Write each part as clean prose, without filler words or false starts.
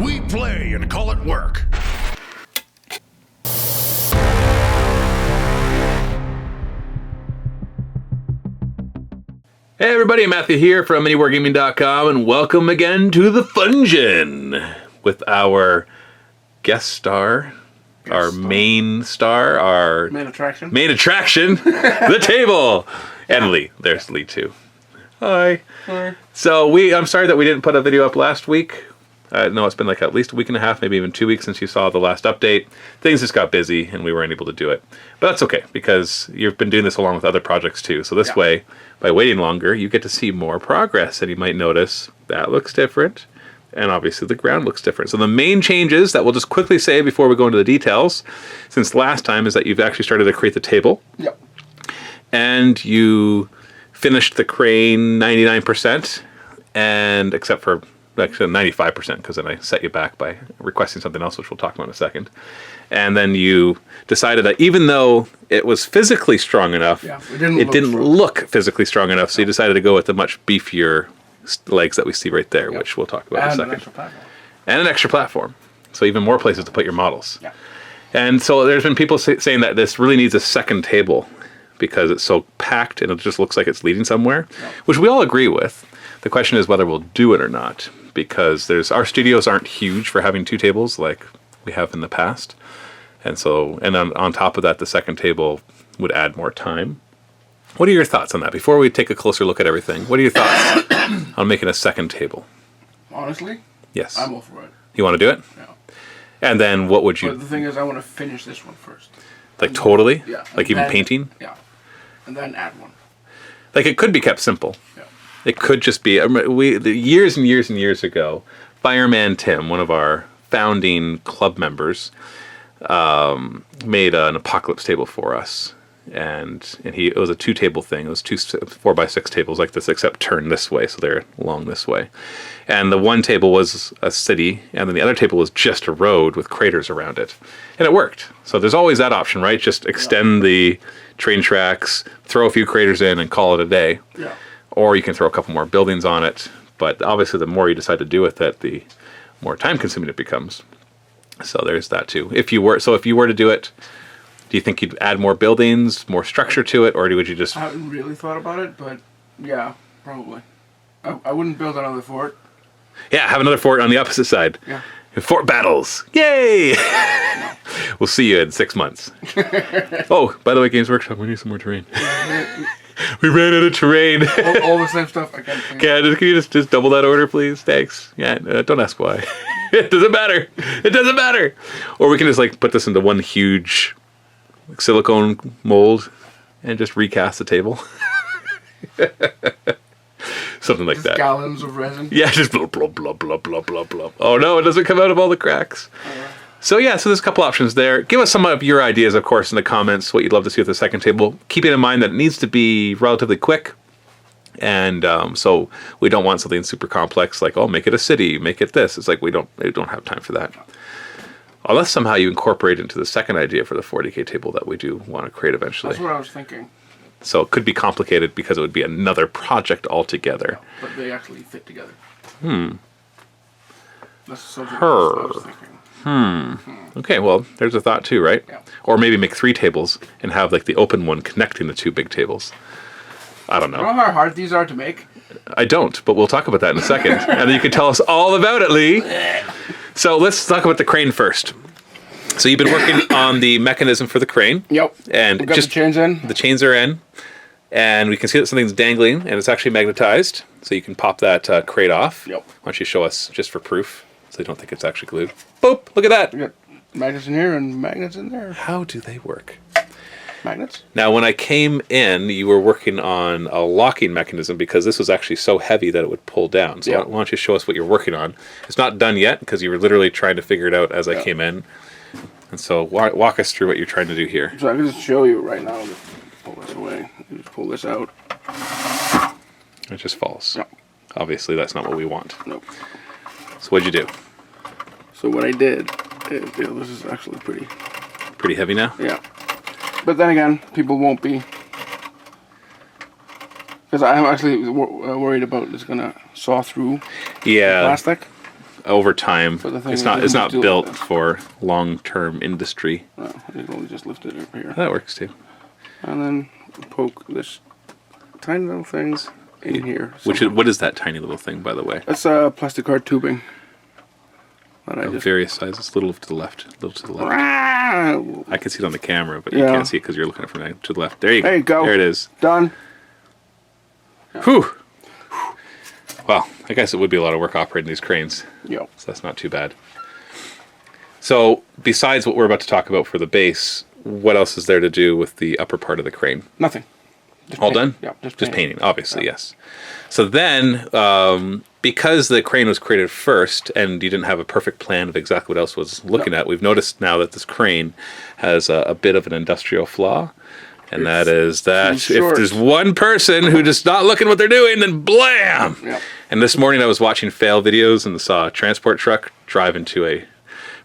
We play and call it work. Hey everybody, Matthew here from MiniWarGaming.com, and welcome again to the Fungeon with our guest star, our main star, our main attraction, the table, and Lee. There's Lee too. Hi. Hi. So I'm sorry that we didn't put a video up last week. No, it's been like at least a week and a half, maybe even 2 weeks since you saw the last update. Things just got busy and we weren't able to do it. But that's okay, because you've been doing this along with other projects too. So this way, by waiting longer, you get to see more progress. And you might notice that looks different. And obviously the ground looks different. So the main changes that we'll just quickly say before we go into the details, since last time, is that you've actually started to create the table. Yep. And you finished the crane 99%, and except for actually 95%, because then I set you back by requesting something else, which we'll talk about in a second. And then you decided that even though it was physically strong enough, it didn't look physically strong enough, so you decided to go with the much beefier legs that we see right there, which we'll talk about in a second. And an extra platform. So even more places to put your models. Yeah. And so there's been people saying that this really needs a second table because it's so packed and it just looks like it's leading somewhere, which we all agree with. The question is whether we'll do it or not, because our studios aren't huge for having two tables like we have in the past. And so, and on top of that, the second table would add more time. What are your thoughts on that? Before we take a closer look at everything, what are your thoughts on making a second table? Honestly? Yes. I'm all for it. You want to do it? Yeah. And then what would you... But the thing is, I want to finish this one first. Like totally? Yeah. Like even painting? Yeah. And then add one. Like it could be kept simple. Yeah. It could just be... years and years and years ago, Fireman Tim, one of our founding club members, made an apocalypse table for us. And it was a two-table thing. It was two 4x6 tables like this, except turned this way, so they're long this way. And the one table was a city, and then the other table was just a road with craters around it. And it worked. So there's always that option, right? Just extend the train tracks, throw a few craters in, and call it a day. Yeah. Or you can throw a couple more buildings on it. But obviously, the more you decide to do with it, the more time-consuming it becomes. So there's that too. If you were to do it, do you think you'd add more buildings, more structure to it, or would you just... I haven't really thought about it, but yeah, probably. I wouldn't build another fort. Yeah, have another fort on the opposite side. Yeah. Fort battles. Yay! We'll see you in 6 months. Oh, by the way, Games Workshop, we need some more terrain. We ran out of terrain. all the same stuff. I can't think. Yeah, can you just double that order, please? Thanks. Yeah, don't ask why. It doesn't matter. It doesn't matter. Or we can just like put this into one huge silicone mold and just recast the table. Something like that. Gallons of resin. Yeah, just blah, blah, blah, blah, blah, blah, blah. Oh no, it doesn't come out of all the cracks. So yeah, so there's a couple options there. Give us some of your ideas, of course, in the comments, what you'd love to see with the second table. Keeping in mind that it needs to be relatively quick. And so we don't want something super complex like, oh, make it a city, make it this. It's like we don't have time for that. Unless somehow you incorporate into the second idea for the 40K table that we do want to create eventually. That's what I was thinking. So it could be complicated because it would be another project altogether. Yeah, but they actually fit together. That's something I was thinking. Okay, well, there's a thought too, right? Yeah. Or maybe make 3 tables and have like the open one connecting the 2 big tables. I don't know. You know how hard these are to make? I don't, but we'll talk about that in a second. And then you can tell us all about it, Lee. So let's talk about the crane first. So you've been working on the mechanism for the crane. Yep. And we got just the chains in. The chains are in. And we can see that something's dangling, and it's actually magnetized. So you can pop that crate off. Yep. Why don't you show us just for proof, so you don't think it's actually glued. Boop! Look at that. We got magnets in here and magnets in there. How do they work? Magnets. Now, when I came in, you were working on a locking mechanism because this was actually so heavy that it would pull down. So why don't you show us what you're working on? It's not done yet because you were literally trying to figure it out as I came in. And so walk us through what you're trying to do here. So I can just show you right now. Just pull this away. You just pull this out. It just falls. Yep. Obviously, that's not what we want. Nope. So what'd you do? So what I did, this is actually pretty heavy now? Yeah. But then again, people won't be, because I'm actually worried about it's gonna saw through the plastic. over time. But the thing It's is, not you it's can not do built that. for long-term industry. No, you can only just lift it over here. That works too. And then poke this tiny little things in here. What is that tiny little thing, by the way? That's plastic card tubing. That I just... Various sizes, little to the left, little to the left. Ah! I can see it on the camera, but you Yeah. can't see it because you're looking at it from to the left. There you go. There you go. There it is. Done. Whew. Well, I guess it would be a lot of work operating these cranes. Yep. So that's not too bad. So besides what we're about to talk about for the base, what else is there to do with the upper part of the crane? Nothing. Just All paint. done? Yeah, just painting, obviously, yes. So then, because the crane was created first and you didn't have a perfect plan of exactly what else was looking at, we've noticed now that this crane has a bit of an industrial flaw. And that is that if there's one person who just not looking what they're doing, then blam! Yep. And this morning I was watching fail videos and saw a transport truck drive into a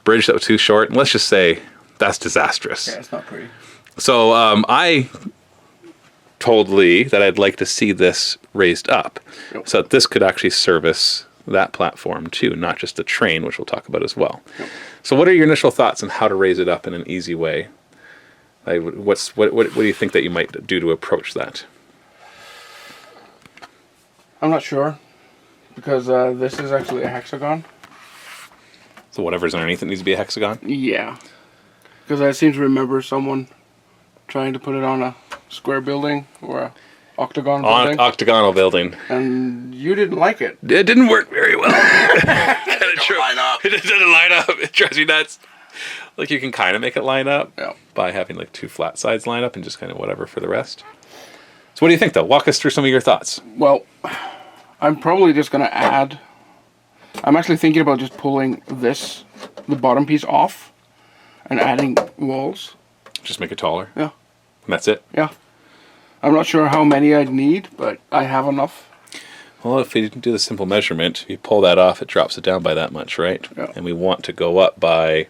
bridge that was too short. And let's just say that's disastrous. Yeah, it's not pretty. So I told Lee that I'd like to see this raised up. Yep. So that this could actually service that platform too, not just the train, which we'll talk about as well. Yep. So what are your initial thoughts on how to raise it up in an easy way? What do you think that you might do to approach that? I'm not sure. Because this is actually a hexagon. So whatever's underneath it needs to be a hexagon? Yeah. Because I seem to remember someone trying to put it on a square building or a octagon building. Octagonal building. And you didn't like it. It didn't work very well. It don't line up. It doesn't line up. It drives me nuts. Like you can kind of make it line up Yeah. by having like two flat sides line up and just kind of whatever for the rest. So what do you think though? Walk us through some of your thoughts. Well, I'm probably just going to add... I'm actually thinking about just pulling the bottom piece off and adding walls. Just make it taller. Yeah. And that's it. Yeah. I'm not sure how many I'd need, but I have enough. Well, if we do the simple measurement, if you pull that off, it drops it down by that much, right? Yeah. And we want to go up by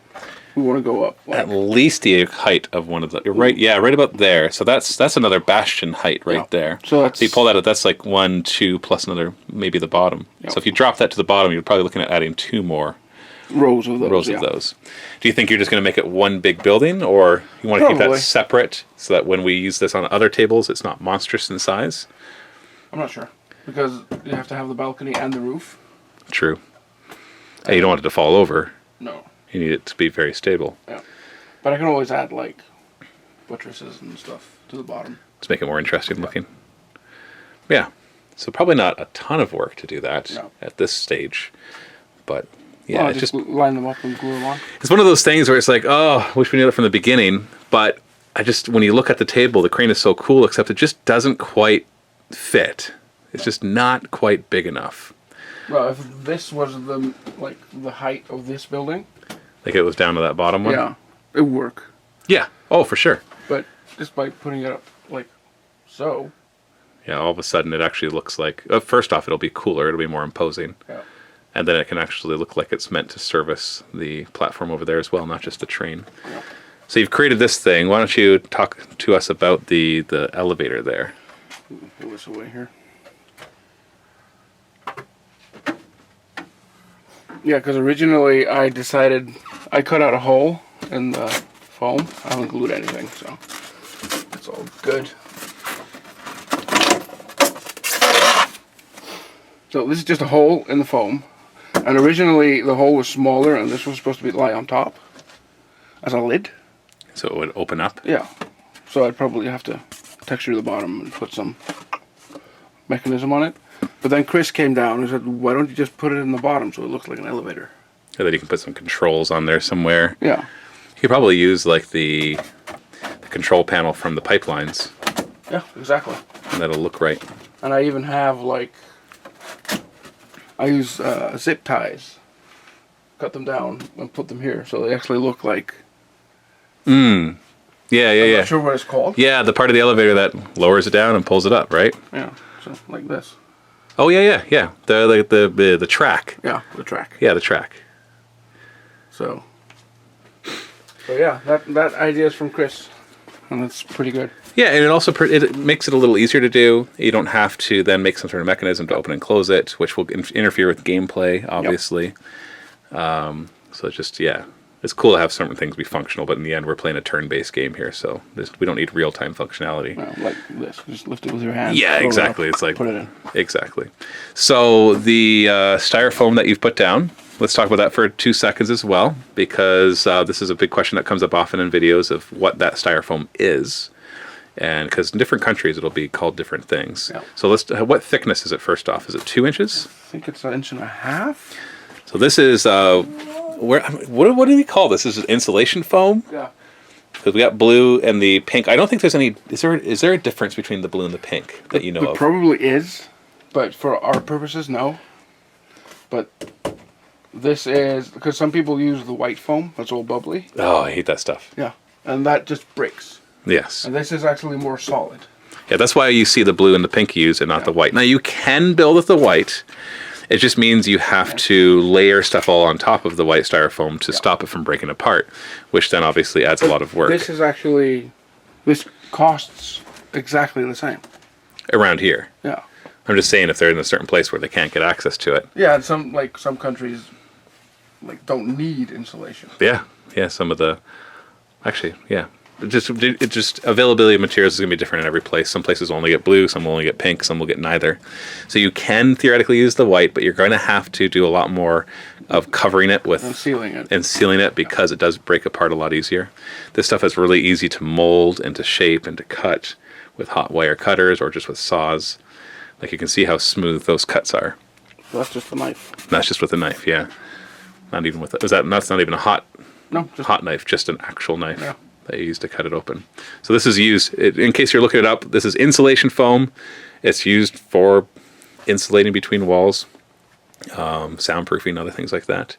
We want to go up. at least the height of one of the... You're right, yeah, right about there. So that's another bastion height right Yeah. there. So that's... If you pull that out, that's like 1, 2, plus another, maybe the bottom. Yep. So if you drop that to the bottom, you're probably looking at adding 2 more rows of those. rows of those. Do you think you're just going to make it one big building, or you want to keep that Probably. separate so that when we use this on other tables, it's not monstrous in size? I'm not sure. Because you have to have the balcony and the roof. True. Hey, you don't want it to fall over. No. You need it to be very stable. Yeah. But I can always add, like, buttresses and stuff to the bottom. To make it more interesting looking. Yeah. So probably not a ton of work to do that at this stage. But yeah, Well, it's just just... line them up and glue them on. It's one of those things where it's like, oh, wish we knew that from the beginning. But when you look at the table, the crane is so cool, except it just doesn't quite fit. It's just not quite big enough. Well, if this was the height of this building, Like it was down to that bottom one? yeah, it would work. Yeah. Oh, for sure. But just by putting it up like so, Yeah, all of a sudden it actually looks like... first off, it'll be cooler. It'll be more imposing. yeah. And then it can actually look like it's meant to service the platform over there as well, not just the train. Yeah. So you've created this thing. Why don't you talk to us about the elevator there? Put this away here. Yeah, because originally I decided I cut out a hole in the foam. I haven't glued anything, so it's all good. So this is just a hole in the foam, and originally the hole was smaller, and this was supposed to lie on top as a lid. So it would open up? Yeah. So I'd probably have to texture the bottom and put some mechanism on it. But then Chris came down and said, why don't you just put it in the bottom so it looks like an elevator? And then you can put some controls on there somewhere. Yeah. You could probably use like the control panel from the pipelines, Yeah, exactly. and that'll look right. And I even have I use zip ties. Cut them down and put them here so they actually look like... Yeah, yeah, I'm yeah. not sure what it's called. Yeah, the part of the elevator that lowers it down and pulls it up, right? Yeah, so like this. Oh yeah, yeah, yeah. The track. Yeah, the track. Yeah, the track. So yeah, that idea is from Chris, and that's pretty good. Yeah, and it also it makes it a little easier to do. You don't have to then make some sort of mechanism to open and close it, which will interfere with gameplay, obviously. So it's just, yeah, it's cool to have certain things be functional, but in the end, we're playing a turn-based game here, so we don't need real-time functionality. No, like this, just lift it with your hand. Yeah, throw it exactly. up, It's like put it in. Exactly. So the styrofoam that you've put down, let's talk about that for 2 seconds as well, because this is a big question that comes up often in videos of what that styrofoam is, and because in different countries it'll be called different things. Yeah. So what thickness is it? First off, is it 2 inches? I think it's 1.5 inches. So this is what do we call this? This is insulation foam. Yeah. Because we got blue and the pink. I don't think there's any. Is there a difference between the blue and the pink that you know There of? probably is, but for our purposes, no. But this is because some people use the white foam. That's all bubbly. Oh, I hate that stuff. Yeah, and that just breaks. Yes. And this is actually more solid. Yeah, that's why you see the blue and the pink used and not the white. Now you can build with the white. It just means you have to layer stuff all on top of the white styrofoam to stop it from breaking apart, which then obviously adds a lot of work. This costs exactly the same. Around here. Yeah. I'm just saying if they're in a certain place where they can't get access to it. Yeah, and some countries don't need insulation. Yeah. Yeah, some of the actually, yeah. It just availability of materials is going to be different in every place. Some places only get blue, some will only get pink, some will get neither. So you can theoretically use the white, but you're going to have to do a lot more of covering it with And sealing it. Because it does break apart a lot easier. This stuff is really easy to mold and to shape and to cut with hot wire cutters or just with saws. Like you can see how smooth those cuts are. So that's just the knife. And that's just with a knife, yeah. Not even with that's not even a hot knife, just an actual knife. Yeah. That you use to cut it open. So this is used, in case you're looking it up, this is insulation foam. It's used for insulating between walls, soundproofing, other things like that.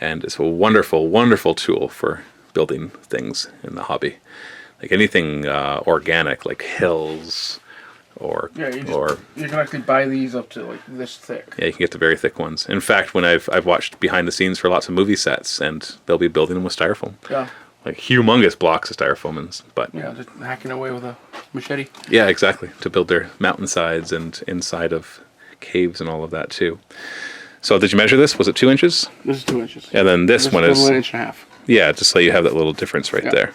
And it's a wonderful, wonderful tool for building things in the hobby. Like anything organic, like hills or... Yeah, you can actually buy these up to like this thick. Yeah, you can get the very thick ones. In fact, when I've watched behind the scenes for lots of movie sets, and they'll be building them with styrofoam. Yeah. Like humongous blocks of styrofoam, but Yeah, just hacking away with a machete. yeah, exactly, to build their mountainsides and inside of caves and all of that too. So did you measure this? Was it 2 inches? This is 2 inches. And then this one is 1.5 inches. Yeah, just so you have that little difference right there.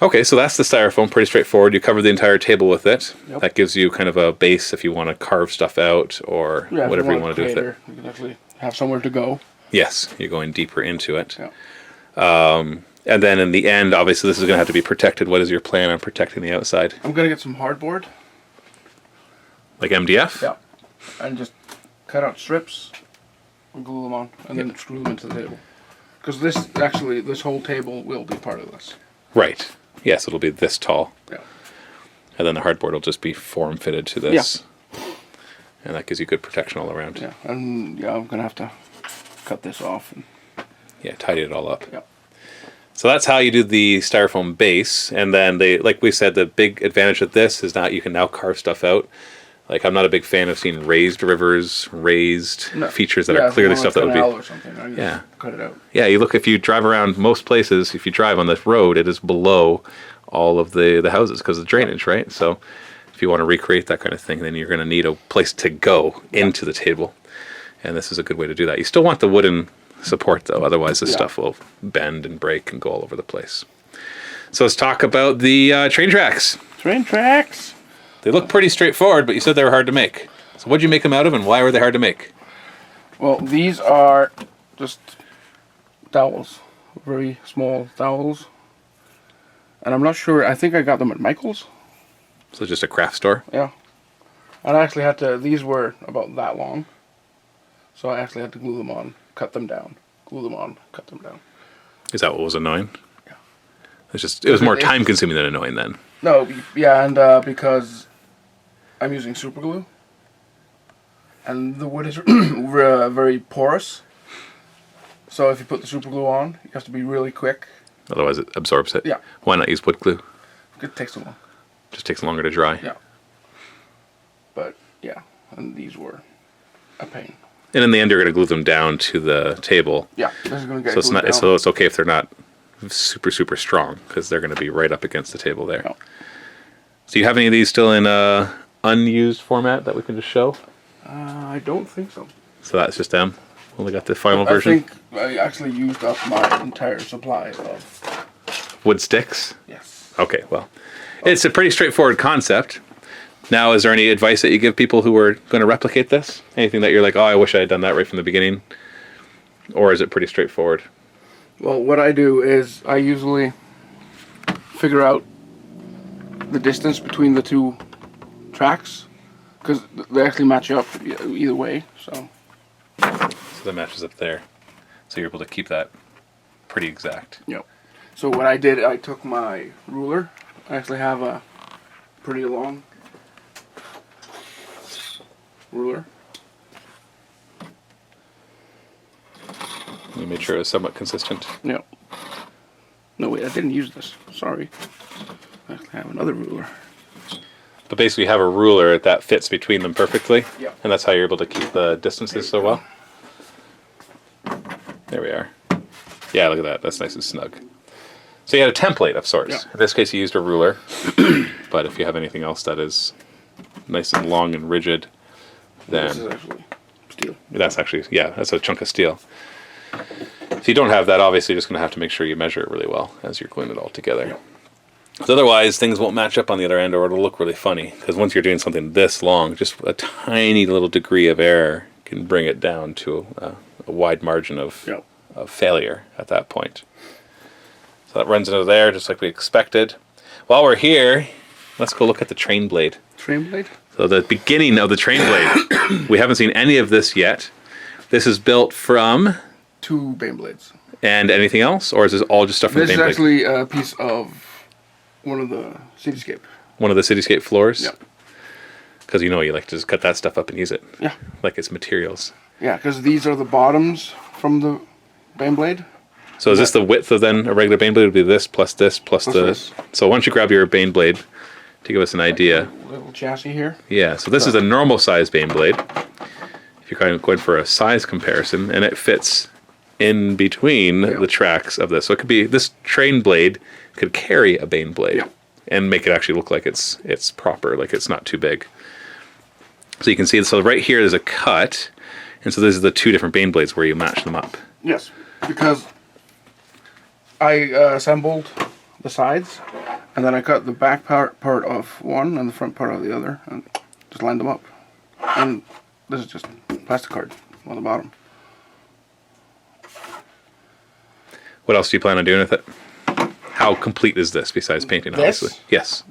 Okay, so that's the styrofoam. Pretty straightforward. You cover the entire table with it. Yep. That gives you kind of a base if you want to carve stuff out or whatever you want to do with it. You can actually have somewhere to go. Yes, you're going deeper into it. Yeah. And then in the end, obviously, this is going to have to be protected. What is your plan on protecting the outside? I'm going to get some hardboard. Like MDF? Yeah. And just cut out strips and glue them on and then screw them into the table. Because this whole table will be part of this. Right. Yes, it'll be this tall. Yeah. And then the hardboard will just be form fitted to this. Yeah. And that gives you good protection all around. Yeah. And yeah, I'm going to have to cut this off. And yeah, tidy it all up. yeah. So that's how you do the styrofoam base. And then like we said, the big advantage of this is that you can now carve stuff out. Like I'm not a big fan of seeing raised rivers, features that are clearly stuff that would be. Or something. Yeah. Cut it out. Yeah, you look, if you drive around most places, if you drive on this road, it is below all of the houses because of the drainage, right? So if you want to recreate that kind of thing, then you're going to need a place to go into the table. And this is a good way to do that. You still want the wooden support, though. Otherwise, this stuff will bend and break and go all over the place. So let's talk about the train tracks. Train tracks. They look pretty straightforward, but you said they were hard to make. So what did you make them out of, and why were they hard to make? Well, these are just dowels. Very small dowels. And I'm not sure. I think I got them at Michael's. So just a craft store? Yeah. And I actually had to, these were about that long. So I actually had to glue them on, cut them down, glue them on, cut them down. Is that what was annoying? Yeah. It was more time consuming than annoying then. No, yeah, and because I'm using super glue. And the wood is very porous. So if you put the super glue on, you have to be really quick. Otherwise it absorbs it? Yeah. Why not use wood glue? It takes too long. Just takes longer to dry. Yeah. But, yeah, and these were a pain. And in the end, you're going to glue them down to the table. Yeah, this is going to get so it's glued down. So it's okay if they're not super, super strong, because they're going to be right up against the table there. No. So you have any of these still in unused format that we can just show? I don't think so. So that's just them? Only got the final I version. think I actually used up my entire supply of... Wood sticks? Yes. Okay, well, it's a pretty straightforward concept. Now, is there any advice that you give people who are going to replicate this? Anything that you're like, oh, I wish I had done that right from the beginning? Or is it pretty straightforward? Well, what I do is I usually figure out the distance between the two tracks, because they actually match up either way, so... So that matches up there. So you're able to keep that pretty exact. Yep. So what I did, I took my ruler. I actually have a pretty long ruler. You made sure it was somewhat consistent. Yep. No, wait, I didn't use this. Sorry. I actually have another ruler. But basically you have a ruler that fits between them perfectly. Yep. And that's how you're able to keep the distances so well. There we are. Yeah, look at that. That's nice and snug. So you had a template of sorts. Yeah. In this case, you used a ruler. But if you have anything else that is nice and long and rigid, This is then actually steel. that's actually, yeah, that's a chunk of steel. If you don't have that, obviously you're just going to have to make sure you measure it really well as you're gluing it all together. Yeah. Because otherwise, things won't match up on the other end, or it'll look really funny. Because once you're doing something this long, just a tiny little degree of error can bring it down to a wide margin of Yep. failure at that point. So that runs into there just like we expected. While we're here, let's go look at the Trainblade. Trainblade? So the beginning of the Trainblade. We haven't seen any of this yet. This is built from... 2 Baneblades. And anything else? Or is this all just stuff from This the is Baneblade? actually a piece of one of the Cityscape. One of the Cityscape floors? Yep. Because you know you like to just cut that stuff up and use it. Yeah. Like it's materials. Yeah, because these are the bottoms from the Baneblade. So is this the width of then a regular Baneblade? Would be this plus this plus the... this. So why don't you grab your Baneblade to give us an idea. Little chassis here. Yeah, so this is a normal size Baneblade. If you're kind of going for a size comparison, and it fits in between the tracks of this. So it could be, this Trainblade could carry a Baneblade and make it actually look like it's proper, like it's not too big. So you can see, so right here there's a cut, and so this is the 2 different Baneblades where you match them up. Yes, because I assembled the sides, and then I cut the back part of one and the front part of the other, and just lined them up. And this is just plastic card on the bottom. What else do you plan on doing with it? How complete is this besides painting, This? obviously? Yes.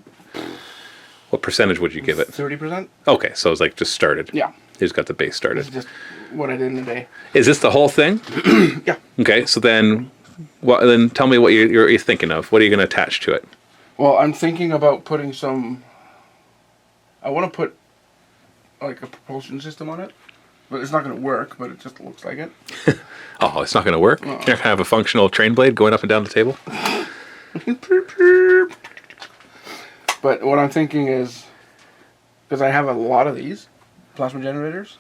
What percentage would you give it? 30%? Okay, so it's like just started. Yeah. You just got the base started. This is just what I did in a day. Is this the whole thing? Yeah. Okay, so then tell me what you're thinking of. What are you going to attach to it? Well, I'm thinking about putting some... I want to put like a propulsion system on it. But it's not going to work, but it just looks like it. Oh, it's not going to work? You're not going to have a functional Trainblade going up and down the table? But what I'm thinking is, because I have a lot of these plasma generators,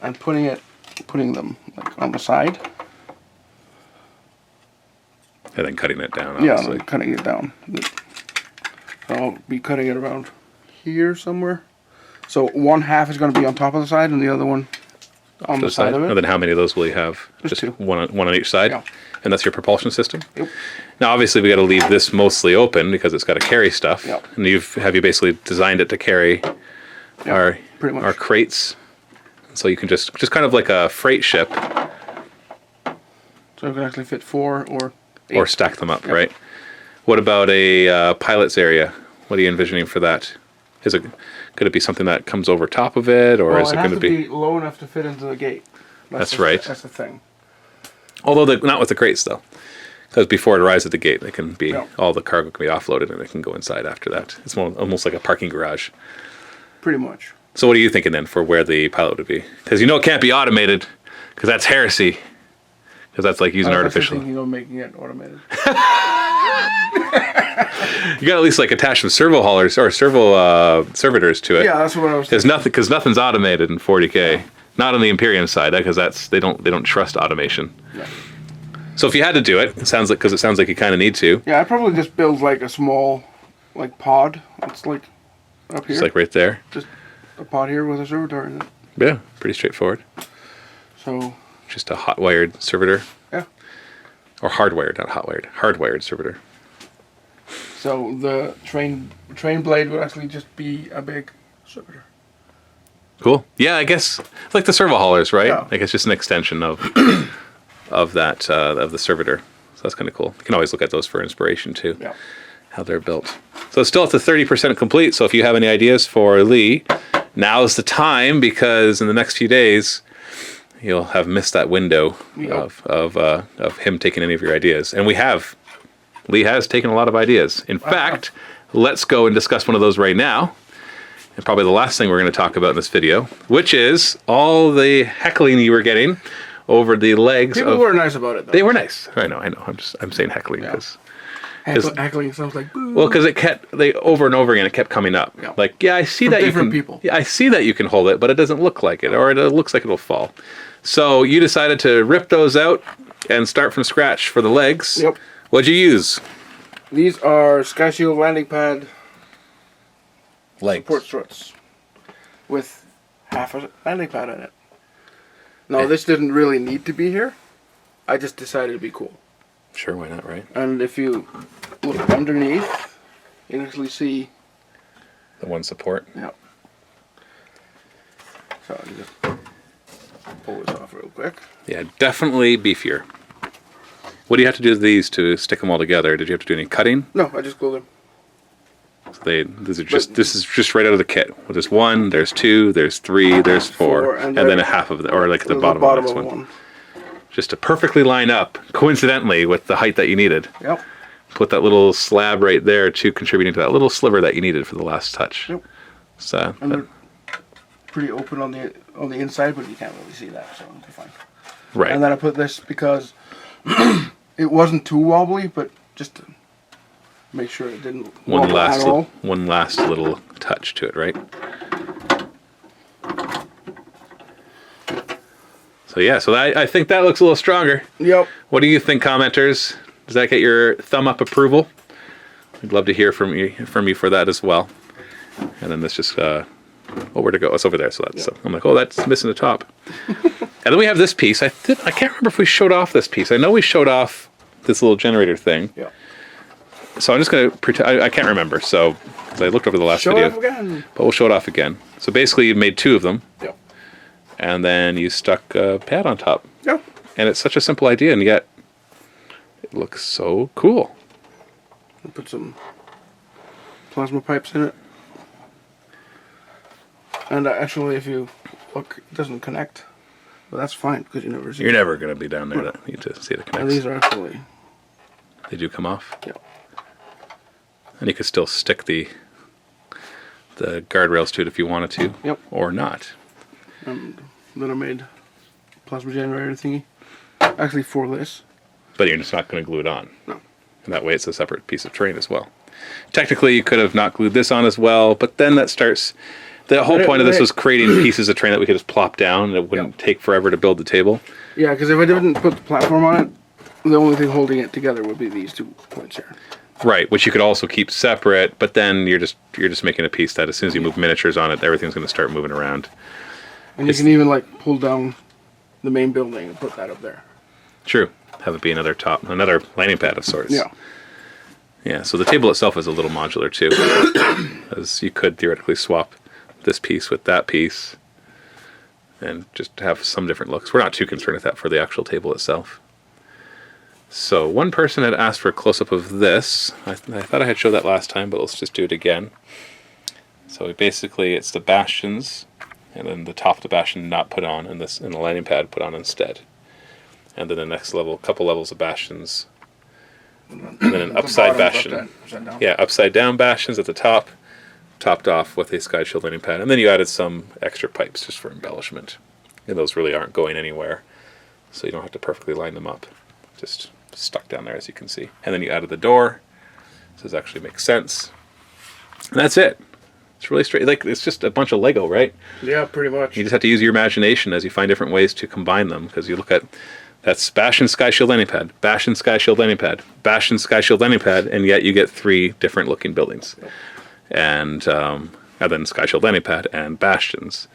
I'm putting them like on the side. And then cutting it down, Yeah, obviously. I'm cutting it down. I'll be cutting it around here somewhere. So one half is going to be on top of the side, and the other one on the side of it. And then how many of those will you have? Just 2. One on each side? Yeah. And that's your propulsion system? Yep. Now, obviously, we got to leave this mostly open because it's got to carry stuff. Yep. And have you basically designed it to carry our pretty much. our crates? So you can just kind of like a freight ship, So it can actually fit 4 or 8. or stack them up, right? What about a pilot's area? What are you envisioning for that? Could it be something that comes over top of it, or is it going to be low enough to fit into the gate? That's right. That's the thing. Although not with the crates though, because before it arrives at the gate, it can be all the cargo can be offloaded and it can go inside after that. It's almost like a parking garage. Pretty much. So what are you thinking then for where the pilot would be? Because you know it can't be automated, because that's heresy. Because that's like using artificial. I was thinking of making it automated. You got to at least like attach some servo haulers or servo servitors to it. Yeah, that's what I was thinking. Because nothing's automated in 40K. Not on the Imperium side, because they don't trust automation. Yeah. So if you had to do it, it sounds like you kind of need to. Yeah, I'd probably just build like a small, like pod. It's like up here. It's like right there. Just a pod here with a servitor in it. Yeah, pretty straightforward. So Just a hot-wired servitor. yeah. Or hardwired, not hot-wired. Hardwired servitor. So the Trainblade would actually just be a big servitor. Cool. Yeah, I guess it's like the servo haulers, right? Yeah. Like it's just an extension of that of the servitor. So that's kind of cool. You can always look at those for inspiration too. Yeah. How they're built. So it's still at the 30% complete. So if you have any ideas for Lee, now's the time, because in the next few days you'll have missed that window of him taking any of your ideas. And Lee has taken a lot of ideas. In fact, let's go and discuss one of those right now. And probably the last thing we're going to talk about in this video, which is all the heckling you were getting over the legs. People were nice about it, though. They were nice. I know. I'm saying heckling because. Heckling sounds like boo. Well, because they over and over again, it kept coming up. Yeah. Like, yeah, I see From that you different can. people. Yeah, I see that you can hold it, but it doesn't look like it, or it looks like it'll fall. So you decided to rip those out and start from scratch for the legs. Yep. What'd you use? These are Sky Shield landing pad Legs. support struts with half a landing pad in it. Now, this didn't really need to be here. I just decided it'd be cool. Sure, why not, right? And if you look underneath, you can actually see. The one support. Yeah. So I can just pull this off real quick. Yeah, definitely beefier. What do you have to do with these to stick them all together? Did you have to do any cutting? No, I just glue them. So this is just right out of the kit. Well, there's 1, there's 2, there's 3, there's 4, and then a half of the, or like the bottom of the next one. Just to perfectly line up, coincidentally, with the height that you needed. Yep. Put that little slab right there to contributing to that little sliver that you needed for the last touch. Yep. So And they're pretty open on the inside, but you can't really see that, so it'll be fine. right. And then I put this because it wasn't too wobbly, but just to make sure it didn't wobble at all. One last little touch to it, right? So yeah, so I think that looks a little stronger. Yep. What do you think, commenters? Does that get your thumb up approval? I'd love to hear from you for that as well. And then this just where'd it go? It's over there. So that's I'm like, oh, that's missing the top. And then we have this piece. I can't remember if we showed off this piece. I know we showed off this little generator thing. Yeah. So I'm just gonna pretend I can't remember. So because I looked over the last video, Show it off again. but we'll show it off again. So basically, you made 2 of them. Yep. And then you stuck a pad on top. Yep. And it's such a simple idea, and yet it looks so cool. I'll put some plasma pipes in it. And actually, if you look, it doesn't connect. But that's fine, because you never see You're it. never going to be down there to need to see the And these connects. are actually... They do come off. Yep. And you could still stick the guardrails to it if you wanted to. Yep. Or not. Then I made plasma generator thingy. Actually, for this. But you're just not going to glue it on. No. And that way it's a separate piece of terrain as well. Technically, you could have not glued this on as well, but then that starts... The whole point of this was creating pieces of terrain that we could just plop down, and it wouldn't take forever to build the table. Yeah, because if I didn't put the platform on it, the only thing holding it together would be these 2 points here. Right, which you could also keep separate, but then you're just making a piece that as soon as you move miniatures on it, everything's going to start moving around. And you can even like pull down the main building and put that up there. True. Have it be another landing pad of sorts. Yeah. Yeah, so the table itself is a little modular too. As you could theoretically swap this piece with that piece and just have some different looks. We're not too concerned with that for the actual table itself. So one person had asked for a close-up of this. I thought I had showed that last time, but let's just do it again. So basically it's the bastions, and then the top of the bastion not put on, and the landing pad put on instead. And then the next level, couple levels of bastions, and then an upside bastion. Upside down. Yeah, upside down bastions at the top, topped off with a Sky Shield landing pad. And then you added some extra pipes just for embellishment. And those really aren't going anywhere, so you don't have to perfectly line them up. Just stuck down there, as you can see. And then you added the door. So this actually makes sense. And that's it. It's really straight. Like, it's just a bunch of Lego, right? Yeah, pretty much. You just have to use your imagination as you find different ways to combine them, because you look at that's Bastion Sky Shield landing pad, Bastion Sky Shield landing pad, Bastion Sky Shield landing pad, and yet you get 3 different looking buildings. And then Sky Shield landing pad and bastions.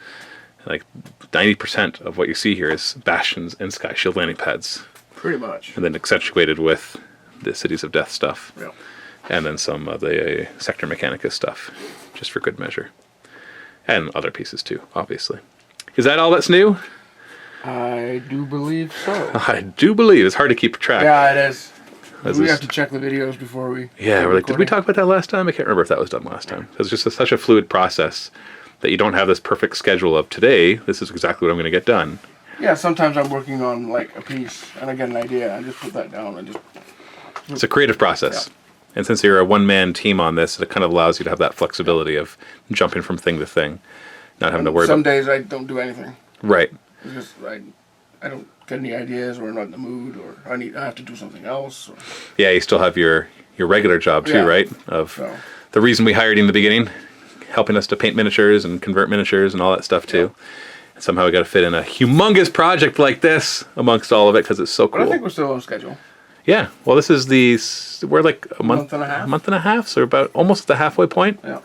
Like 90% of what you see here is bastions and sky shield landing pads, Pretty much. and then accentuated with the Cities of Death stuff, Yeah. and then some of the Sector Mechanicus stuff, just for good measure, and other pieces too, obviously. Is that all that's new? I do believe so. I do believe it's hard to keep track. Yeah, it is. As We this- have to check the videos before we. Yeah, start we're like, did we recording. talk about that last time? I can't remember if that was done last time. It's just such a fluid process that you don't have this perfect schedule of today. This is exactly what I'm going to get done. Yeah, sometimes I'm working on like a piece and I get an idea and just put that down and just. It's a creative process. And since you're a one-man team on this, it kind of allows you to have that flexibility of jumping from thing to thing, not having to worry Some about... days I don't do anything. Right. It's just I don't get any ideas, or I'm not in the mood, or I have to do something else. Or, Yeah, you still have your regular job too, Yeah. right? Of so the reason we hired you in the beginning, helping us to paint miniatures and convert miniatures and all that stuff too. And somehow we got to fit in a humongous project like this amongst all of it because it's so but I cool. think we're still on schedule. Yeah, well, this is we're like a month and a half. A month and a half, so about almost at the halfway point, Yeah.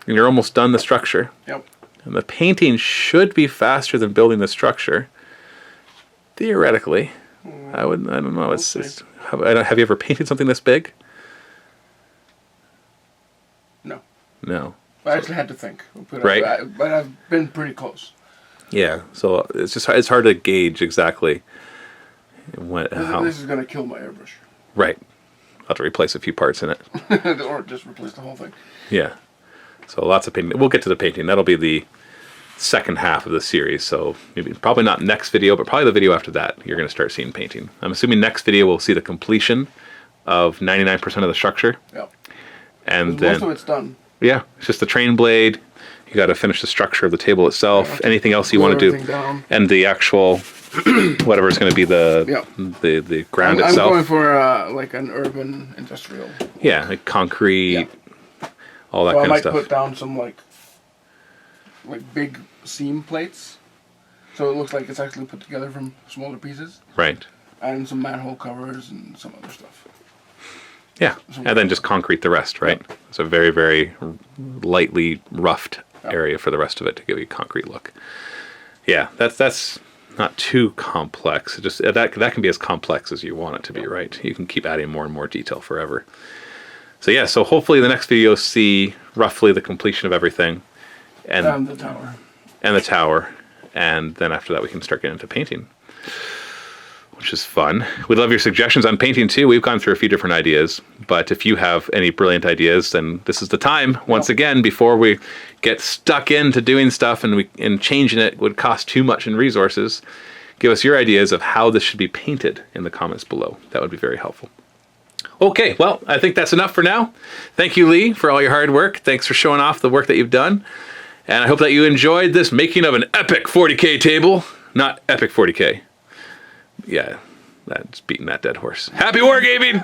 and you're almost done the structure. Yep. And the painting should be faster than building the structure. Theoretically, I don't know. We'll Have you ever painted something this big? No. No. I actually had to think. Right. But I've been pretty close. Yeah. So it's hard to gauge exactly how. This is gonna kill my airbrush, Right. I'll have to replace a few parts in it. or just replace the whole thing. Yeah. So lots of painting. We'll get to the painting. That'll be the second half of the series. So maybe probably not next video, but probably the video after that, you're going to start seeing painting. I'm assuming next video we'll see the completion of 99% of the structure. Yep. And Most of then, it's done. yeah, it's just the Trainblade. You got to finish the structure of the table itself. Yeah. Anything else you Glue want to do. everything down. And the actual, whatever is going to be the ground I'm itself. going for like an urban industrial. Yeah, like concrete, all that So I kind of might stuff. put down some like big seam plates, so it looks like it's actually put together from smaller pieces, Right. and some manhole covers and some other stuff. Yeah, and then just concrete the rest, right? It's a very, very lightly roughed area for the rest of it to give you a concrete look. Yeah, that's not too complex. It just that can be as complex as you want it to be, right? You can keep adding more and more detail forever. So yeah, so hopefully the next video see roughly the completion of everything, and the tower. And then after that we can start getting into painting, which is fun. We'd love your suggestions on painting too. We've gone through a few different ideas, but if you have any brilliant ideas, then this is the time, once again, before we get stuck into doing stuff and changing it would cost too much in resources. Give us your ideas of how this should be painted in the comments below. That would be very helpful. Okay, well, I think that's enough for now. Thank you, Lee, for all your hard work. Thanks for showing off the work that you've done. And I hope that you enjoyed this making of an epic 40K table. Not epic 40K. Yeah, that's beating that dead horse. Happy wargaming!